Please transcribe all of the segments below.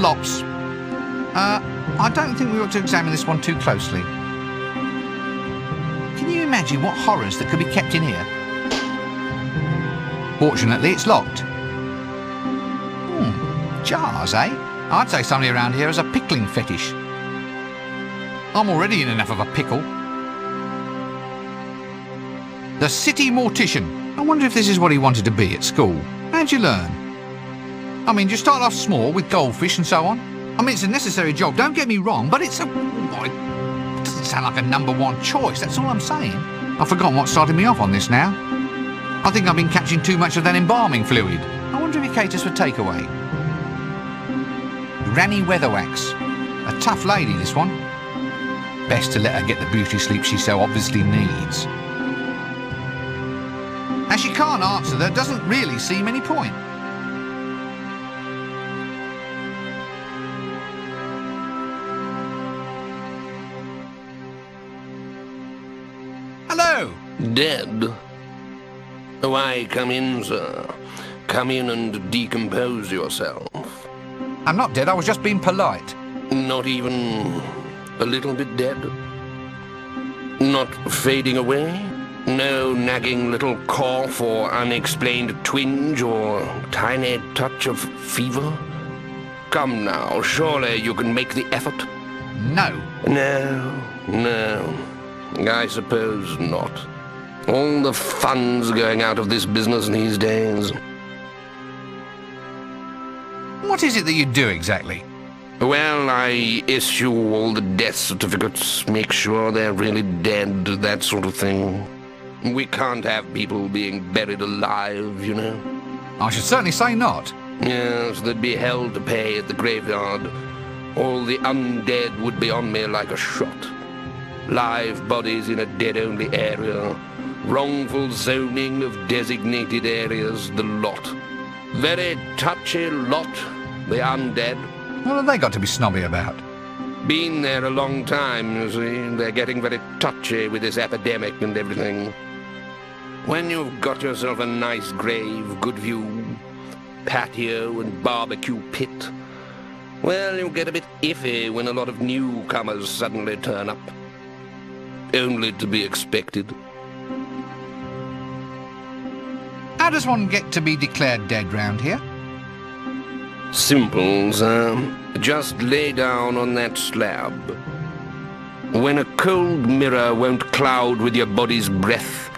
slops. I don't think we ought to examine this one too closely. Can you imagine what horrors that could be kept in here? Fortunately, it's locked. Jars, eh? I'd say somebody around here has a pickling fetish. I'm already in enough of a pickle. The City Mortician. I wonder if this is what he wanted to be at school. How'd you learn? I mean, you start off small with goldfish and so on. I mean, it's a necessary job, don't get me wrong, but it's a... It doesn't sound like a #1 choice, that's all I'm saying. I've forgotten what started me off on this now. I think I've been catching too much of that embalming fluid. I wonder if he caters for takeaway. Granny Weatherwax. A tough lady, this one. Best to let her get the beauty sleep she so obviously needs. As she can't answer, there doesn't really seem any point. Hello! Dead? Why, come in, sir. Come in and decompose yourself. I'm not dead, I was just being polite. Not even a little bit dead? Not fading away? No nagging little cough or unexplained twinge or tiny touch of fever? Come now, surely you can make the effort? No. No. I suppose not. All the fun's going out of this business these days. What is it that you do exactly? Well, I issue all the death certificates, make sure they're really dead, that sort of thing. We can't have people being buried alive, you know. I should certainly say not. Yes, there'd be hell to pay at the graveyard. All the undead would be on me like a shot. Live bodies in a dead-only area. Wrongful zoning of designated areas, the lot. Very touchy lot, the undead. What have they got to be snobby about? Been there a long time, you see. They're getting very touchy with this epidemic and everything. When you've got yourself a nice grave, good view, patio and barbecue pit, well, you get a bit iffy when a lot of newcomers suddenly turn up. Only to be expected. How does one get to be declared dead round here? Simple, sir. Just lay down on that slab. When a cold mirror won't cloud with your body's breath,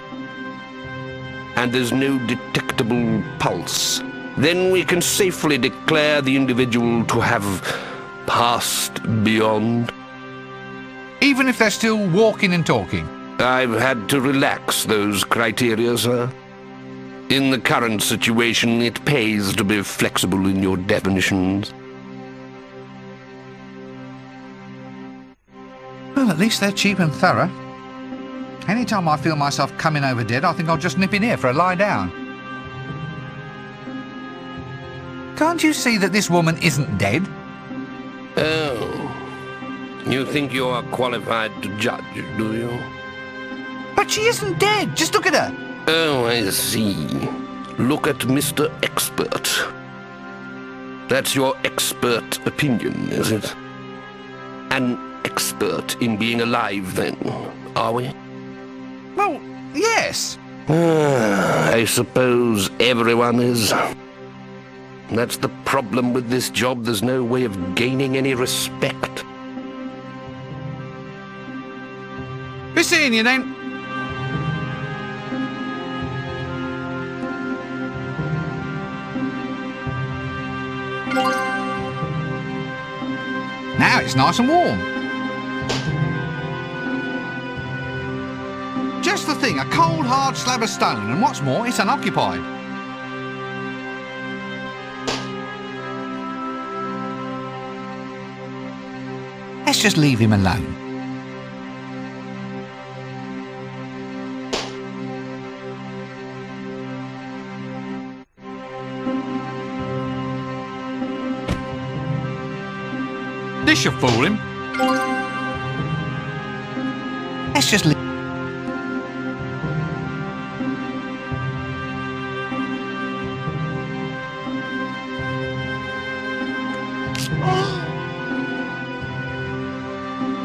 and there's no detectable pulse, then we can safely declare the individual to have passed beyond. Even if they're still walking and talking? I've had to relax those criteria, sir. In the current situation, it pays to be flexible in your definitions. Well, at least they're cheap and thorough. Anytime I feel myself coming over dead, I think I'll just nip in here for a lie down. Can't you see that this woman isn't dead? Oh. You think you are qualified to judge, do you? But she isn't dead! Just look at her! Oh, I see. Look at Mr. Expert. That's your expert opinion, is it? An expert in being alive, then, are we? Well, yes. I suppose everyone is. That's the problem with this job. There's no way of gaining any respect. Be seeing you then. Now it's nice and warm. Just the thing, a cold, hard slab of stone, and what's more, it's unoccupied. Let's just leave him alone. This should fool him. Let's just leave. Oh!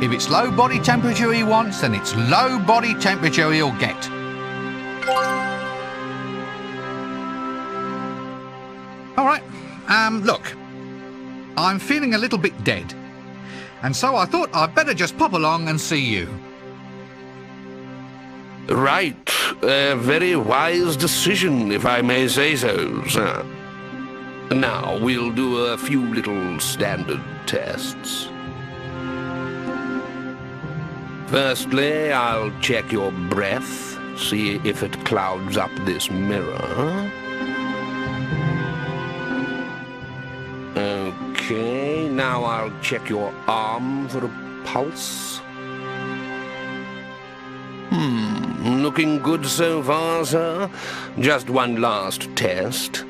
If it's low body temperature he wants, then it's low body temperature he'll get. All right, look, I'm feeling a little bit dead, and so I thought I'd better just pop along and see you. Right. A very wise decision, if I may say so, sir. Now, we'll do a few little standard tests. Firstly, I'll check your breath, see if it clouds up this mirror. Okay, now I'll check your arm for a pulse. Looking good so far, sir. Just one last test.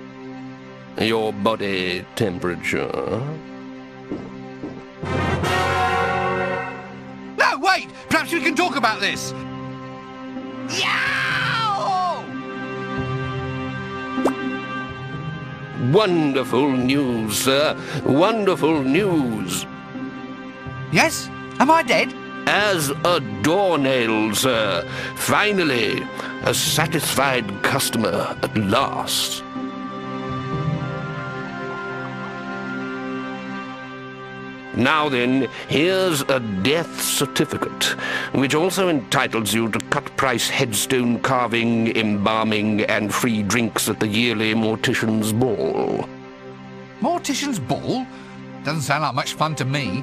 Your body temperature. No, wait! Perhaps we can talk about this! Yow! Wonderful news, sir. Wonderful news. Yes? Am I dead? As a doornail, sir. Finally, a satisfied customer at last. Now then, here's a death certificate, which also entitles you to cut-price headstone carving, embalming, and free drinks at the yearly Mortician's Ball. Mortician's Ball? Doesn't sound like much fun to me.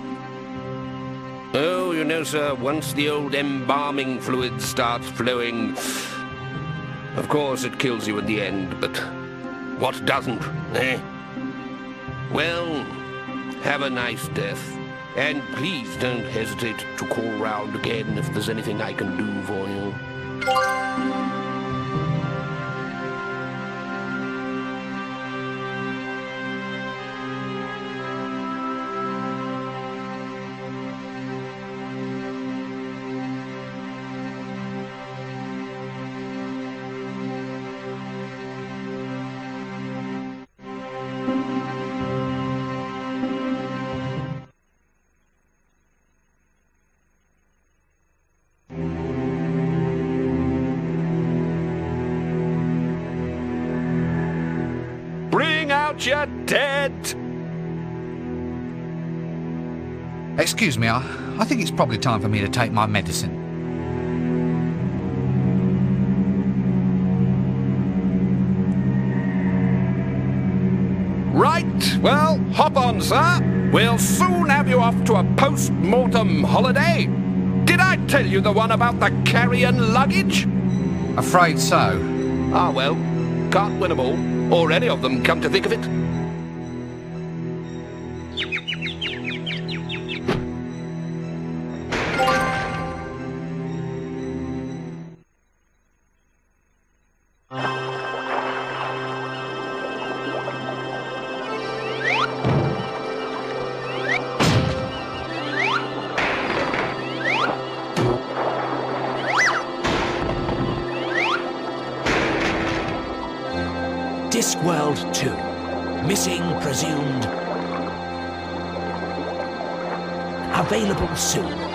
Oh, you know, sir, once the old embalming fluid starts flowing, of course it kills you in the end, but what doesn't, eh? Well, have a nice death, and please don't hesitate to call round again if there's anything I can do for you. Bring out your dead! Excuse me, I think it's probably time for me to take my medicine. Right, well, hop on, sir. We'll soon have you off to a post-mortem holiday. Did I tell you the one about the carrion luggage? Afraid so. Ah, well, can't win 'em all. Or any of them, come to think of it. Discworld 2. Missing presumed. Available soon.